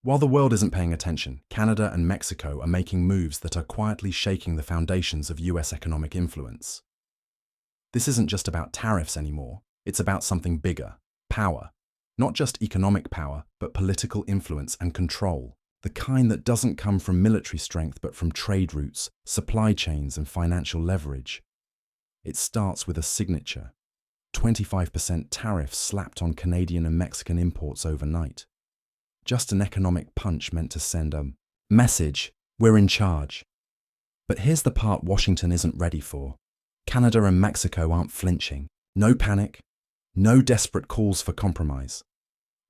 While the world isn't paying attention, Canada and Mexico are making moves that are quietly shaking the foundations of US economic influence. This isn't just about tariffs anymore, it's about something bigger: power. Not just economic power, but political influence and control. The kind that doesn't come from military strength but from trade routes, supply chains and financial leverage. It starts with a signature: 25% tariffs slapped on Canadian and Mexican imports overnight. Just an economic punch meant to send a message: we're in charge. But here's the part Washington isn't ready for. Canada and Mexico aren't flinching. No panic, no desperate calls for compromise.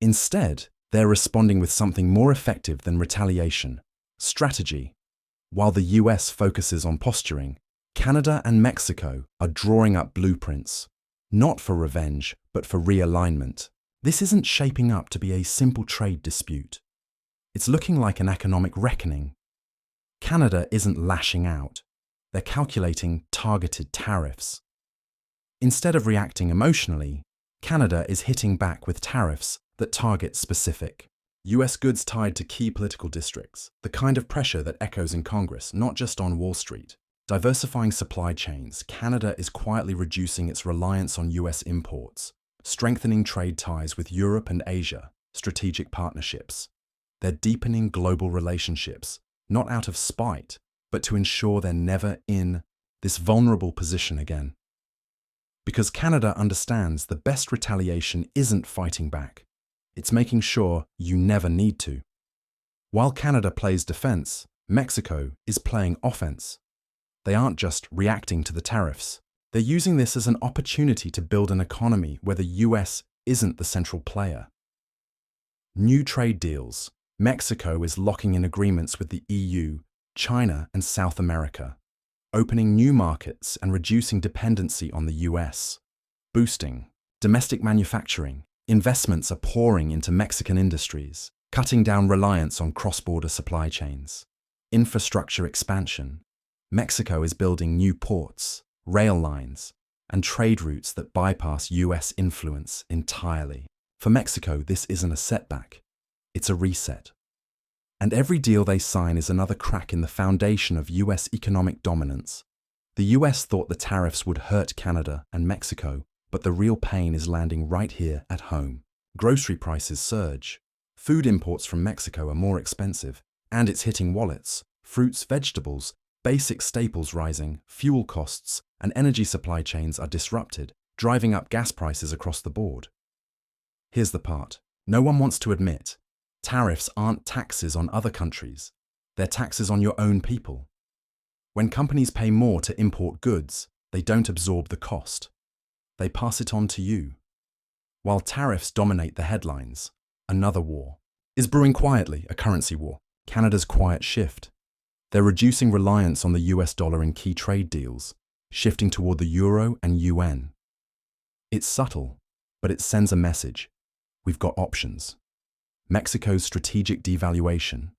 Instead, they're responding with something more effective than retaliation: strategy. While the US focuses on posturing, Canada and Mexico are drawing up blueprints, not for revenge, but for realignment. This isn't shaping up to be a simple trade dispute. It's looking like an economic reckoning. Canada isn't lashing out. They're calculating targeted tariffs. Instead of reacting emotionally, Canada is hitting back with tariffs that target specific US goods tied to key political districts, the kind of pressure that echoes in Congress, not just on Wall Street. Diversifying supply chains, Canada is quietly reducing its reliance on US imports, strengthening trade ties with Europe and Asia, strategic partnerships. They're deepening global relationships, not out of spite, but to ensure they're never in this vulnerable position again. Because Canada understands the best retaliation isn't fighting back. It's making sure you never need to. While Canada plays defense, Mexico is playing offense. They aren't just reacting to the tariffs. They're using this as an opportunity to build an economy where the US isn't the central player. New trade deals. Mexico is locking in agreements with the EU, China, and South America, opening new markets and reducing dependency on the US. Boosting domestic manufacturing. Investments are pouring into Mexican industries, cutting down reliance on cross-border supply chains. Infrastructure expansion. Mexico is building new ports, rail lines, and trade routes that bypass US influence entirely. For Mexico, this isn't a setback, it's a reset. And every deal they sign is another crack in the foundation of US economic dominance. The US thought the tariffs would hurt Canada and Mexico, but the real pain is landing right here at home. Grocery prices surge. Food imports from Mexico are more expensive, and it's hitting wallets. Fruits, vegetables, basic staples rising, fuel costs, and energy supply chains are disrupted, driving up gas prices across the board. Here's the part no one wants to admit. Tariffs aren't taxes on other countries. They're taxes on your own people. When companies pay more to import goods, they don't absorb the cost. They pass it on to you. While tariffs dominate the headlines, another war is brewing quietly, a currency war. Canada's quiet shift. They're reducing reliance on the US dollar in key trade deals, shifting toward the euro and yuan. It's subtle, but it sends a message. We've got options. Mexico's strategic devaluation.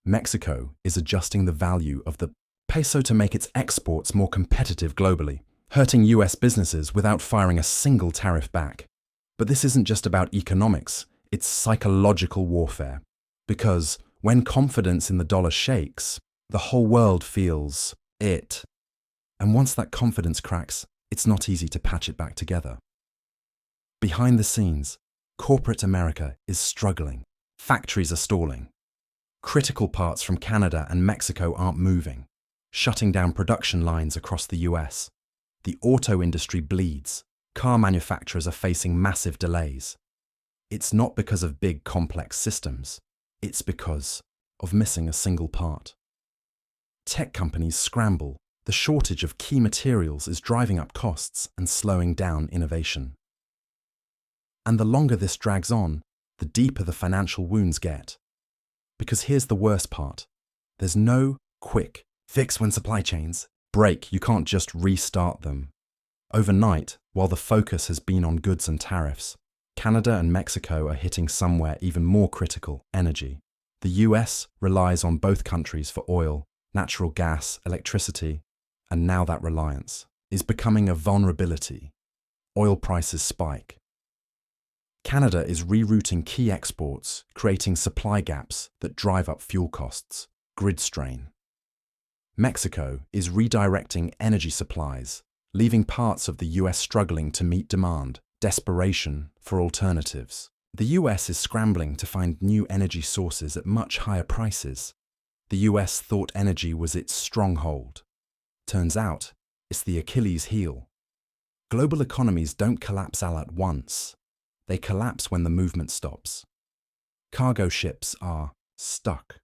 Mexico is adjusting the value of the peso to make its exports more competitive globally, hurting US businesses without firing a single tariff back. But this isn't just about economics, it's psychological warfare. Because when confidence in the dollar shakes, the whole world feels it. And once that confidence cracks, it's not easy to patch it back together. Behind the scenes, corporate America is struggling. Factories are stalling. Critical parts from Canada and Mexico aren't moving, shutting down production lines across the US. The auto industry bleeds. Car manufacturers are facing massive delays. It's not because of big, complex systems. It's because of missing a single part. Tech companies scramble. The shortage of key materials is driving up costs and slowing down innovation. And the longer this drags on, the deeper the financial wounds get. Because here's the worst part. There's no quick fix when supply chains break. You can't just restart them. Overnight, while the focus has been on goods and tariffs, Canada and Mexico are hitting somewhere even more critical: energy. The US relies on both countries for oil, natural gas, electricity, and now that reliance is becoming a vulnerability. Oil prices spike. Canada is rerouting key exports, creating supply gaps that drive up fuel costs, grid strain. Mexico is redirecting energy supplies, leaving parts of the US struggling to meet demand, desperation for alternatives. The US is scrambling to find new energy sources at much higher prices. The US thought energy was its stronghold. Turns out, it's the Achilles heel. Global economies don't collapse all at once. They collapse when the movement stops. Cargo ships are stuck.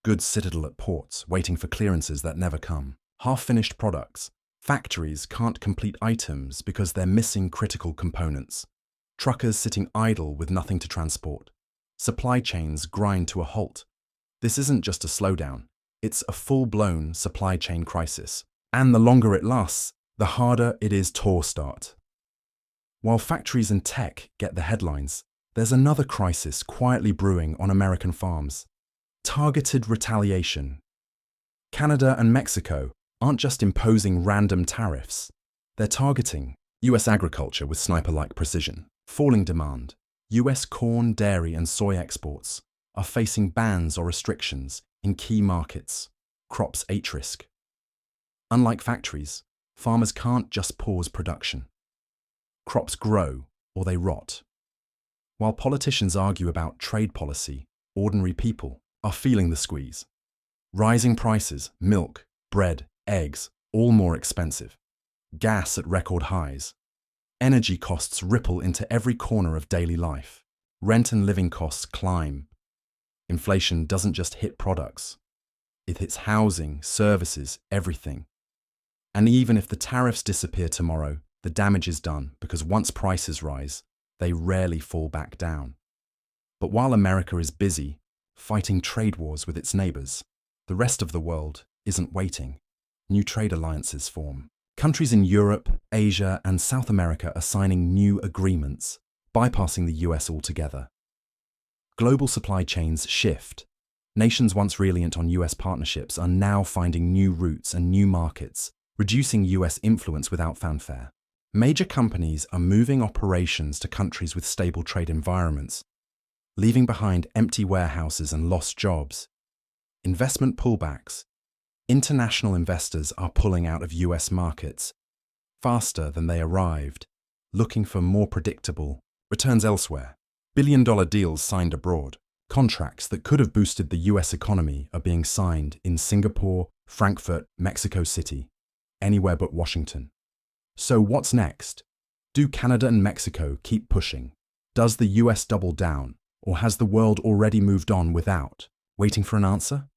Goods citadel at ports, waiting for clearances that never come. Half-finished products. Factories can't complete items because they're missing critical components. Truckers sitting idle with nothing to transport. Supply chains grind to a halt. This isn't just a slowdown. It's a full-blown supply chain crisis. And the longer it lasts, the harder it is to start. While factories and tech get the headlines, there's another crisis quietly brewing on American farms. Targeted retaliation. Canada and Mexico aren't just imposing random tariffs. They're targeting US agriculture with sniper-like precision. Falling demand. US corn, dairy and soy exports are facing bans or restrictions in key markets. Crops at risk. Unlike factories, farmers can't just pause production. Crops grow or they rot. While politicians argue about trade policy, ordinary people are feeling the squeeze. Rising prices, milk, bread, eggs, all more expensive. Gas at record highs. Energy costs ripple into every corner of daily life. Rent and living costs climb. Inflation doesn't just hit products. It hits housing, services, everything. And even if the tariffs disappear tomorrow, the damage is done because once prices rise, they rarely fall back down. But while America is busy fighting trade wars with its neighbors, the rest of the world isn't waiting. New trade alliances form. Countries in Europe, Asia, and South America are signing new agreements, bypassing the US altogether. Global supply chains shift. Nations once reliant on US partnerships are now finding new routes and new markets, reducing US influence without fanfare. Major companies are moving operations to countries with stable trade environments, leaving behind empty warehouses and lost jobs. Investment pullbacks. International investors are pulling out of US markets faster than they arrived, looking for more predictable returns elsewhere. Billion-dollar deals signed abroad. Contracts that could have boosted the US economy are being signed in Singapore, Frankfurt, Mexico City, anywhere but Washington. So what's next? Do Canada and Mexico keep pushing? Does the US double down, or has the world already moved on without waiting for an answer?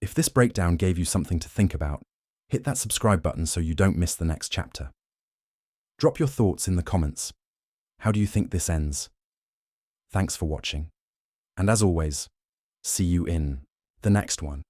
If this breakdown gave you something to think about, hit that subscribe button so you don't miss the next chapter. Drop your thoughts in the comments. How do you think this ends? Thanks for watching. And as always, see you in the next one.